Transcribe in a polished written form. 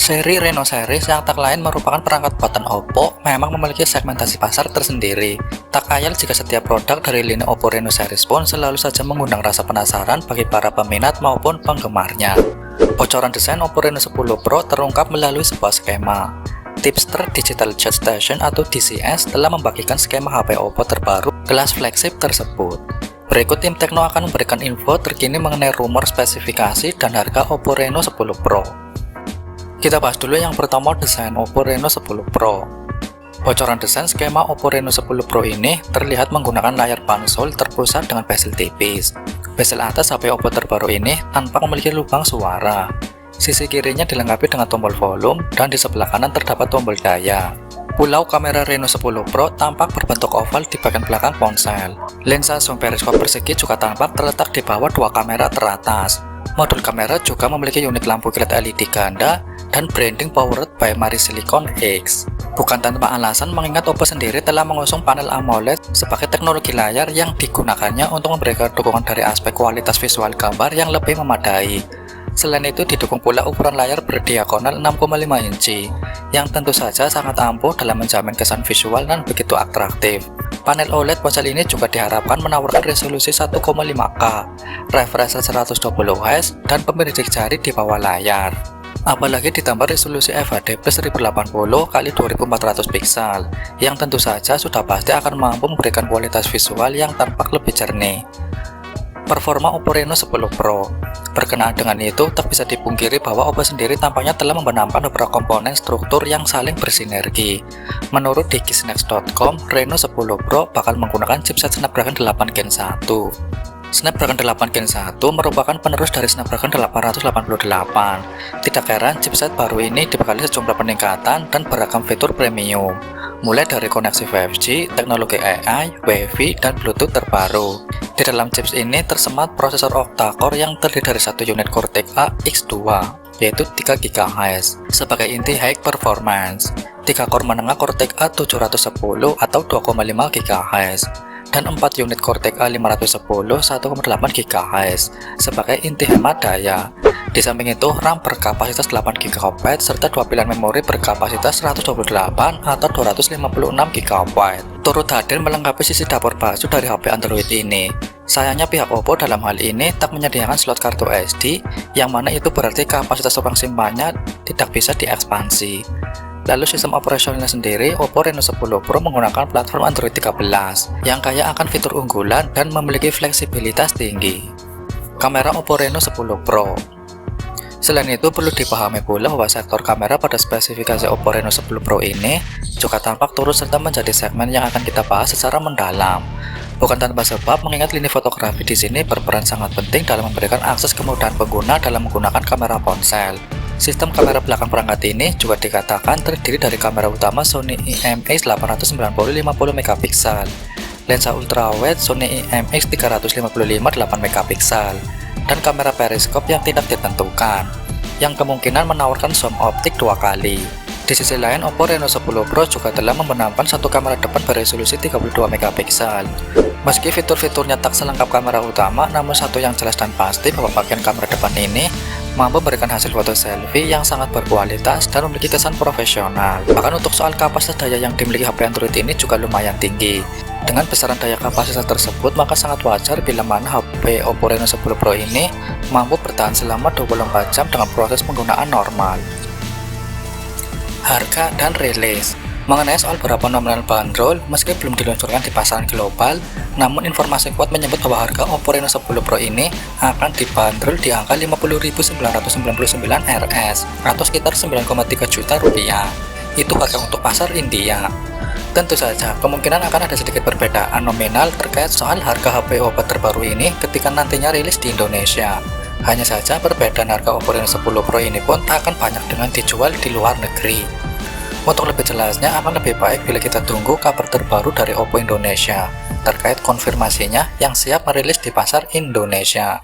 Seri Reno series yang tak lain merupakan perangkat buatan Oppo memang memiliki segmentasi pasar tersendiri. Tak ayal jika setiap produk dari lini Oppo Reno series pun selalu saja mengundang rasa penasaran bagi para peminat maupun penggemarnya. Bocoran desain Oppo Reno 10 Pro terungkap melalui sebuah skema. Tipster Digital Jet Station atau DCS telah membagikan skema HP Oppo terbaru kelas flagship tersebut. Berikut tim Tekno akan memberikan info terkini mengenai rumor spesifikasi dan harga Oppo Reno 10 Pro. Kita bahas dulu yang pertama, desain Oppo Reno 10 Pro. Bocoran desain skema Oppo Reno 10 Pro ini terlihat menggunakan layar pansel terpusat dengan bezel tipis. Bezel atas HP Oppo terbaru ini tanpa memiliki lubang suara. Sisi kirinya dilengkapi dengan tombol volume dan di sebelah kanan terdapat tombol daya. Pulau kamera Reno 10 Pro tampak berbentuk oval di bagian belakang ponsel. Lensa zoom periskop persegi juga tampak terletak di bawah dua kamera teratas. Modul kamera juga memiliki unit lampu kilat LED ganda dan branding powered by Marisilicon X. Bukan tanpa alasan mengingat Oppo sendiri telah mengusung panel AMOLED sebagai teknologi layar yang digunakannya untuk memberikan dukungan dari aspek kualitas visual gambar yang lebih memadai. Selain itu didukung pula ukuran layar berdiagonal 6,5 inci yang tentu saja sangat ampuh dalam menjamin kesan visual dan begitu atraktif. Panel OLED ponsel ini juga diharapkan menawarkan resolusi 1,5K, refresh rate 120Hz, dan pemeriksaan jari di bawah layar. Apalagi ditambah resolusi FHD plus 1080x2400 piksel, yang tentu saja sudah pasti akan mampu memberikan kualitas visual yang tampak lebih jernih. Performa Oppo Reno 10 Pro. Berkenaan dengan itu, tak bisa dipungkiri bahwa Oppo sendiri tampaknya telah membenamkan beberapa komponen struktur yang saling bersinergi. Menurut digisnext.com, Reno 10 Pro bakal menggunakan chipset Snapdragon 8 Gen 1. Snapdragon 8 Gen 1 merupakan penerus dari Snapdragon 888. Tidak heran chipset baru ini dibekali sejumlah peningkatan dan beragam fitur premium, mulai dari koneksi 5G, teknologi AI, Wi-Fi, dan Bluetooth terbaru. Di dalam chips ini tersemat prosesor octa-core yang terdiri dari satu unit Cortex-A X2, yaitu 3 GHz, sebagai inti high performance, 3 core menengah Cortex-A 710 atau 2,5 GHz, dan 4 unit Cortex-A 510 1,8 GHz, sebagai inti hemat daya. Di samping itu, RAM berkapasitas 8 GB serta dua pilihan memori berkapasitas 128 atau 256 GB. Turut hadir melengkapi sisi dapur basuh dari HP Android ini. Sayangnya pihak Oppo dalam hal ini tak menyediakan slot kartu SD, yang mana itu berarti kapasitas ruang simpannya tidak bisa diekspansi. Lalu sistem operasionalnya sendiri, Oppo Reno 10 Pro menggunakan platform Android 13 yang kaya akan fitur unggulan dan memiliki fleksibilitas tinggi. Kamera Oppo Reno 10 Pro. Selain itu, perlu dipahami pula bahwa sektor kamera pada spesifikasi Oppo Reno 10 Pro ini juga tampak turut serta menjadi segmen yang akan kita bahas secara mendalam. Bukan tanpa sebab, mengingat lini fotografi di sini berperan sangat penting dalam memberikan akses kemudahan pengguna dalam menggunakan kamera ponsel. Sistem kamera belakang perangkat ini juga dikatakan terdiri dari kamera utama Sony IMX 890 50MP, lensa ultrawide Sony IMX 355 8MP, dan kamera periskop yang tidak ditentukan, yang kemungkinan menawarkan zoom optik 2 kali. Di sisi lain, Oppo Reno 10 Pro juga telah membenamkan satu kamera depan beresolusi 32MP. Meski fitur-fiturnya tak selengkap kamera utama, namun satu yang jelas dan pasti bahwa bagian kamera depan ini mampu memberikan hasil foto selfie yang sangat berkualitas dan memiliki kesan profesional. Bahkan untuk soal kapasitas daya yang dimiliki HP Android ini juga lumayan tinggi. Dengan besaran daya kapasitas tersebut, maka sangat wajar bila mana HP Oppo Reno 10 Pro ini mampu bertahan selama 24 jam dengan proses penggunaan normal. Harga dan rilis. Mengenai soal berapa nominal bandrol, meski belum diluncurkan di pasaran global, namun informasi kuat menyebut bahwa harga Oppo Reno 10 Pro ini akan dibanderol di angka 50.999 Rs atau sekitar 9,3 juta rupiah. Itu harga untuk pasar India. Tentu saja, kemungkinan akan ada sedikit perbedaan nominal terkait soal harga HP Oppo terbaru ini ketika nantinya rilis di Indonesia. Hanya saja perbedaan harga Oppo Reno 10 Pro ini pun tak akan banyak dengan dijual di luar negeri. Untuk lebih jelasnya, akan lebih baik bila kita tunggu kabar terbaru dari Oppo Indonesia terkait konfirmasinya yang siap merilis di pasar Indonesia.